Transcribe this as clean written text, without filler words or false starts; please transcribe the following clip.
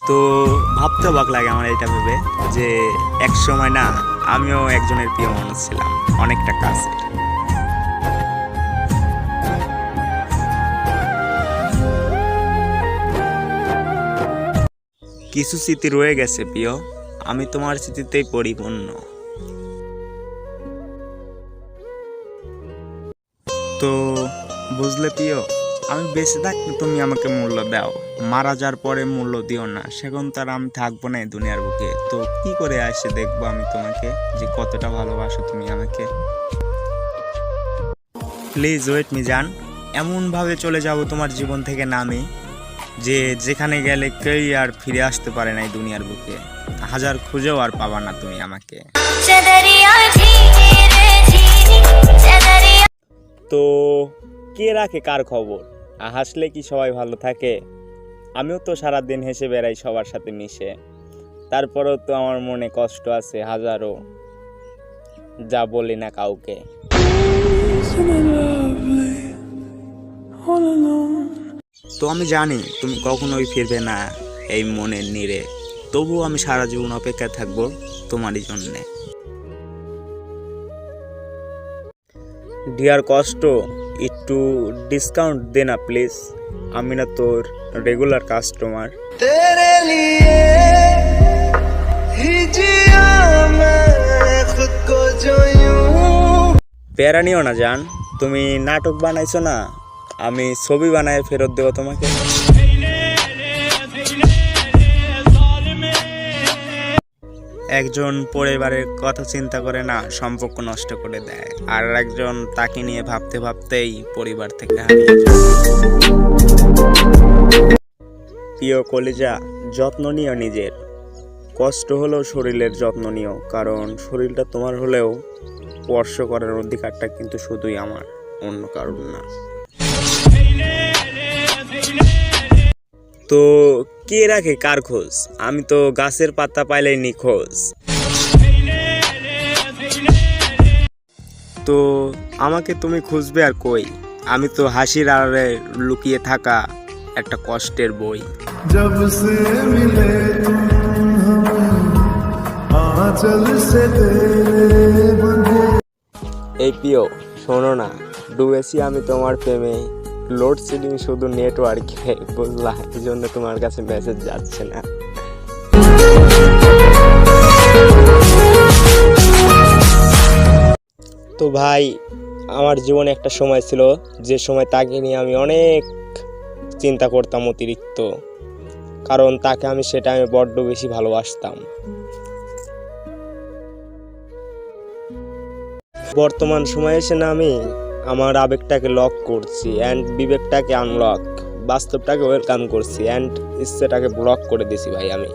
তো ভাবতে অবাক লাগে আমার এটা ভেবে যে এক সময় না আমিও একজনের প্রিয় মানুষ ছিলাম, অনেকটা কাছের। কিছু স্মৃতি রয়ে গেছে প্রিয়, আমি তোমার স্মৃতিতেই পরিপূর্ণ। তো বুঝলে প্রিয়, আমি বেঁচে থাকতে তুমি আমাকে মূল্য দাও, মারা যাওয়ার পরে মূল্য দিও না, সেখন তার আমি থাকবো না এই দুনিয়ার বুকে। তো কি করে আসে দেখবো আমি তোমাকে যে কতটা ভালোবাসো তুমি আমাকে। প্লিজ ওয়েট মি জান, এমনভাবে চলে যাব তোমার জীবন থেকে নামে যে যেখানে গেলে কেউই আর ফিরে আসতে পারে না এই দুনিয়ার বুকে, হাজার খুঁজেও আর পাবা না তুমি আমাকে। তো কে রাখে কার খবর, হাসলে কি সবাই ভালো থাকে? আমিও তো সারাদিন হেসে বেড়াই সবার সাথে মিশে, তারপরেও তো আমার মনে কষ্ট আছে হাজারো, যা বলি না কাউকে। তো আমি জানি তুমি কখনোই ফিরবে না এই মনের নীড়ে, তবুও আমি সারা জীবন অপেক্ষায় থাকবো তোমারই জন্যে। ডিয়ার কষ্ট, একটু ডিসকাউন্ট দে না প্লিজ, আমি না তোর রেগুলার কাস্টমার। প্যারা নিও না জান, তুমি নাটক বানাইছো না, আমি ছবি বানায় ফেরত দেবো তোমাকে। একজন পরিবারের কথা চিন্তা করে না সম্পর্ক নষ্ট করে দেয়, আর একজন তাকে নিয়ে ভাবতে ভাবতেই পরিবার থেকে হারিয়ে যায়। প্রিয় কলিজা, যত্ন নিও নিজের, কষ্ট হলেও শরীরের যত্ন নিও, কারণ শরীরটা তোমার হলেও স্পর্শ করার অধিকারটা কিন্তু শুধুই আমার, অন্য কারণ না। তো কে রাখে কার খোঁজ, আমি তো গাছের পাতা পাইলেই নিখোঁজ। তো আমাকে তুমি খুঁজবে আর কই, আমি তো হাসির আড়ালে লুকিয়ে থাকা একটা কষ্টের বই। এই প্রিয় শোনো না, ডুবেছি আমি তোমার প্রেমে, লোডশেডিং শুধু নেটওয়ার্কে, বুঝলা, এই জন্য তোমার কাছে মেসেজ যাচ্ছে না। তো ভাই, আমার জীবনে একটা সময় ছিল যে সময় তাকে নিয়ে আমি অনেক চিন্তা করতাম অতিরিক্ত, কারণ তাকে আমি সেটা আমি বড্ড বেশি ভালোবাসতাম। বর্তমান সময়ে এসে না আমি আমার আবেগটাকে লক করছি অ্যান্ড বিবেকটাকে আনলক, বাস্তবটাকে ওয়েলকাম করছি অ্যান্ড ইচ্ছেটাকে ব্লক করে দিছি ভাই আমি।